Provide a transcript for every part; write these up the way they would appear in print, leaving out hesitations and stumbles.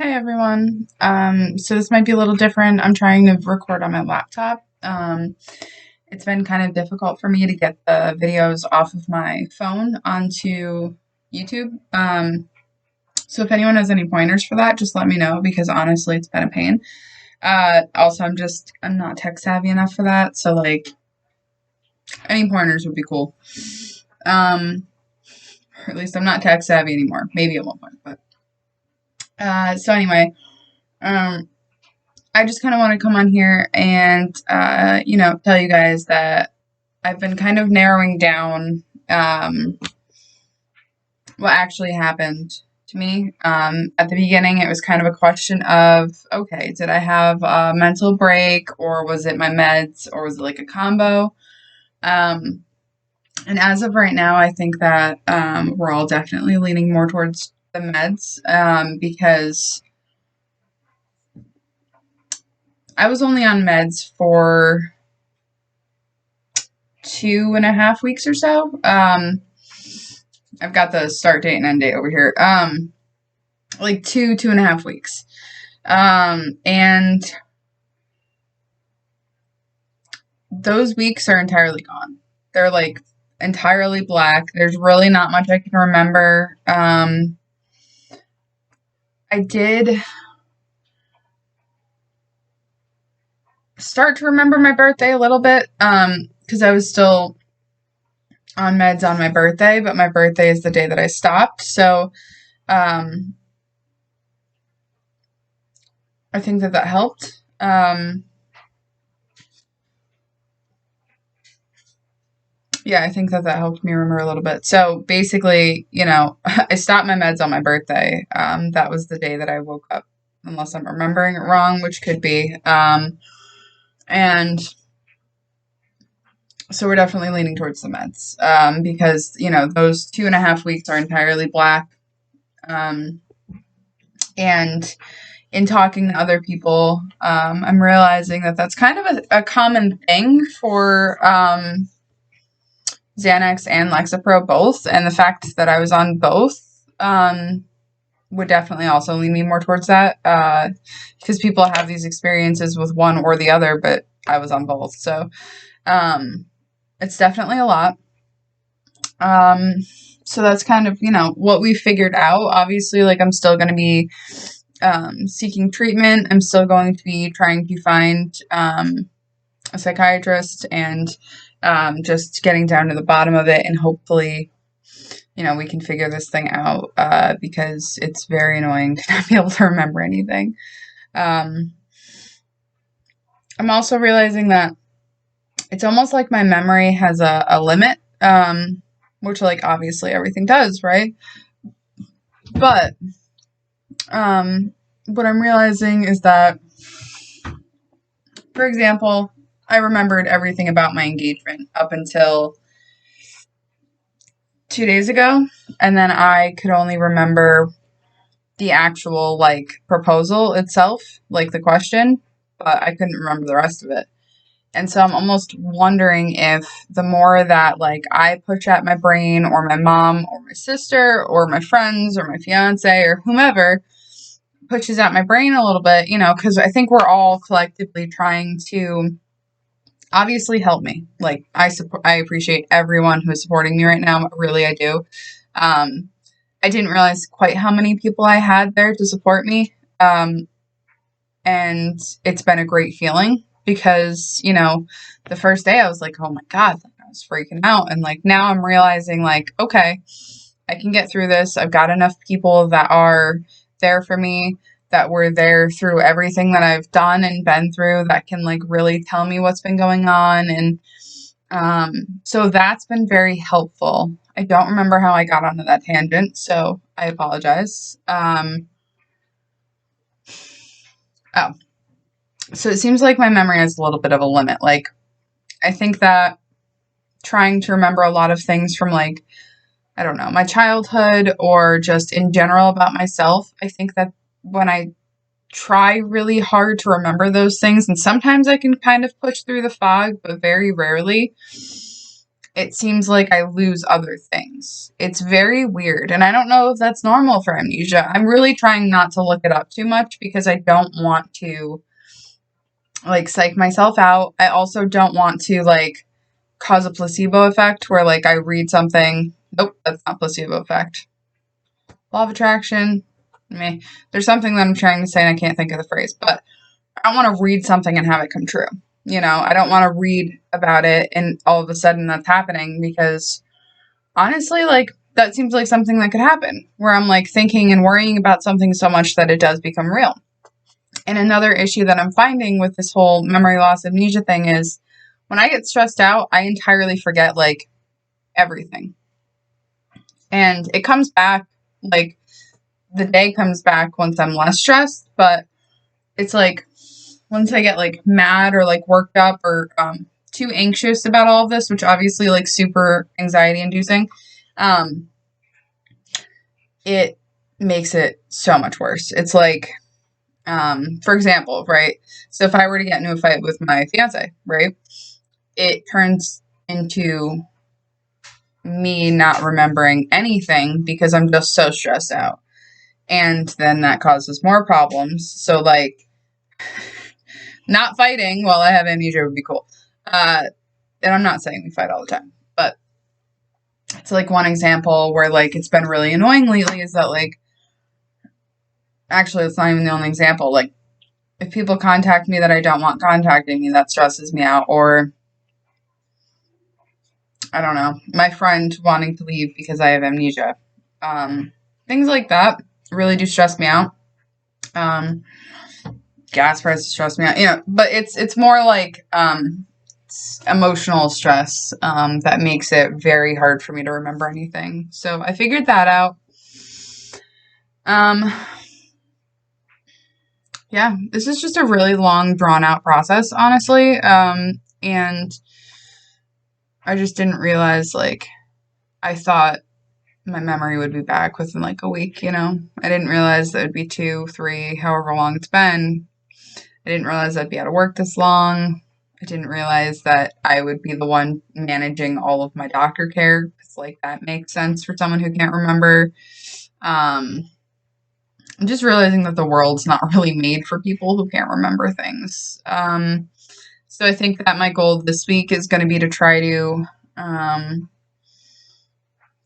Hey everyone. So this might be a little different. I'm trying to record on my laptop. It's been kind of difficult for me to get the videos off of my phone onto YouTube. So if anyone has any pointers for that, just let me know because honestly, it's been a pain. Also, I'm not tech savvy enough for that. So like any pointers would be cool. Or at least I'm not tech savvy anymore. Maybe at one point, but so anyway, um, I just kind of want to come on here and, tell you guys that I've been kind of narrowing down what actually happened to me. At the beginning, it was kind of a question of, okay, did I have a mental break or was it my meds or was it like a combo? And as of right now, I think that we're all definitely leaning more towards the meds because I was only on meds for 2.5 weeks or so. I've got the start date and end date over here. Like 2.5 weeks. And those weeks are entirely gone. They're like entirely black. There's really not much I can remember. I did start to remember my birthday a little bit, because I was still on meds on my birthday, but my birthday is the day that I stopped. So, I think that helped. Yeah, I think that helped me remember a little bit. So basically, I stopped my meds on my birthday. That was the day that I woke up, unless I'm remembering it wrong, which could be. And so we're definitely leaning towards the meds, because, those 2.5 weeks are entirely black. And in talking to other people, I'm realizing that that's kind of a common thing for Xanax and Lexapro both, and the fact that I was on both would definitely also lean me more towards that, because people have these experiences with one or the other, but I was on both, so it's definitely a lot. So that's kind of, what we figured out. Obviously, like, I'm still going to be seeking treatment. I'm still going to be trying to find a psychiatrist and just getting down to the bottom of it, and hopefully, we can figure this thing out, because it's very annoying to not be able to remember anything. I'm also realizing that it's almost like my memory has a limit, which, like, obviously everything does, right? But what I'm realizing is that, for example, I remembered everything about my engagement up until 2 days ago, and then I could only remember the actual, like, proposal itself, like the question, but I couldn't remember the rest of it. And so I'm almost wondering if the more that, like, I push at my brain, or my mom or my sister or my friends or my fiance or whomever pushes at my brain a little bit, because I think we're all collectively trying to obviously help me. Like, I appreciate everyone who is supporting me right now. Really, I do. I didn't realize quite how many people I had there to support me. And it's been a great feeling because, the first day I was like, oh my God, I was freaking out. And, like, now I'm realizing, like, okay, I can get through this. I've got enough people that are there for me, that were there through everything that I've done and been through, that can, like, really tell me what's been going on. And so that's been very helpful. I don't remember how I got onto that tangent, so I apologize. So it seems like my memory has a little bit of a limit. Like, I think that trying to remember a lot of things from, like, I don't know, my childhood or just in general about myself, I think that when I try really hard to remember those things, and sometimes I can kind of push through the fog, but very rarely, it seems like I lose other things. It's very weird, and I don't know if that's normal for amnesia. I'm really trying not to look it up too much because I don't want to, like, psych myself out. I also don't want to, like, cause a placebo effect where, like, I read something. Nope, that's not placebo effect. Law of attraction. Meh. There's something that I'm trying to say and I can't think of the phrase, but I don't want to read something and have it come true. I don't want to read about it and all of a sudden that's happening, because honestly, like, that seems like something that could happen where I'm like thinking and worrying about something so much that it does become real. And another issue that I'm finding with this whole memory loss amnesia thing is when I get stressed out, I entirely forget, like, everything. And it comes back, like, the day comes back once I'm less stressed, but it's like once I get, like, mad or, like, worked up or too anxious about all of this, which obviously, like, super anxiety inducing, it makes it so much worse. It's like, for example, right? So if I were to get into a fight with my fiance, right, it turns into me not remembering anything because I'm just so stressed out. And then that causes more problems. So, like, not fighting while I have amnesia would be cool. And I'm not saying we fight all the time, but it's like one example where, like, it's been really annoying lately is that, like, actually, it's not even the only example. Like, if people contact me that I don't want contacting me, that stresses me out. Or, I don't know, my friend wanting to leave because I have amnesia. Things like that really do stress me out. Gas prices stress me out, but it's more like emotional stress that makes it very hard for me to remember anything. So I figured that out. Yeah, this is just a really long, drawn out process, honestly. And I just didn't realize, like, I thought my memory would be back within, like, a week, I didn't realize that it would be 2, 3, however long it's been. I didn't realize I'd be out of work this long. I didn't realize that I would be the one managing all of my doctor care, because, like, that makes sense for someone who can't remember. I'm just realizing that the world's not really made for people who can't remember things. So I think that my goal this week is going to be to try to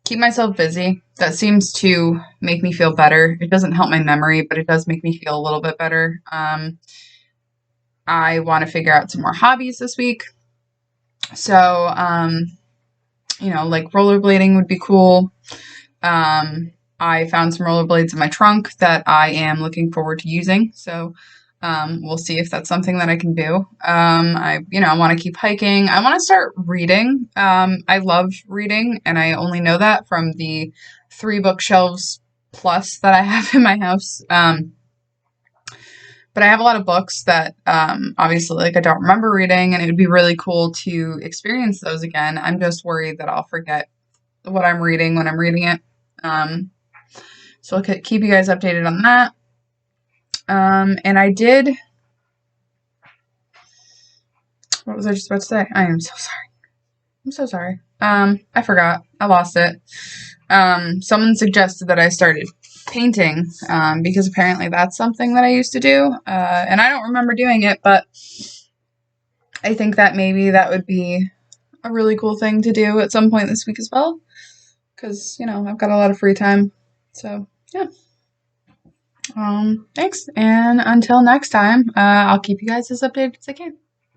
keep myself busy. That seems to make me feel better. It doesn't help my memory, but it does make me feel a little bit better. I want to figure out some more hobbies this week. So, like, rollerblading would be cool. I found some rollerblades in my trunk that I am looking forward to using. So, we'll see if that's something that I can do. I want to keep hiking. I want to start reading. I love reading, and I only know that from the 3 bookshelves plus that I have in my house. But I have a lot of books that, obviously, like, I don't remember reading, and it would be really cool to experience those again. I'm just worried that I'll forget what I'm reading when I'm reading it. So I'll keep you guys updated on that. And I did, what was I just about to say? I am so sorry. I'm so sorry. I forgot. I lost it. Someone suggested that I started painting, because apparently that's something that I used to do, and I don't remember doing it, but I think that maybe that would be a really cool thing to do at some point this week as well, because, I've got a lot of free time, so, yeah. Thanks, and until next time, I'll keep you guys as updated as I can.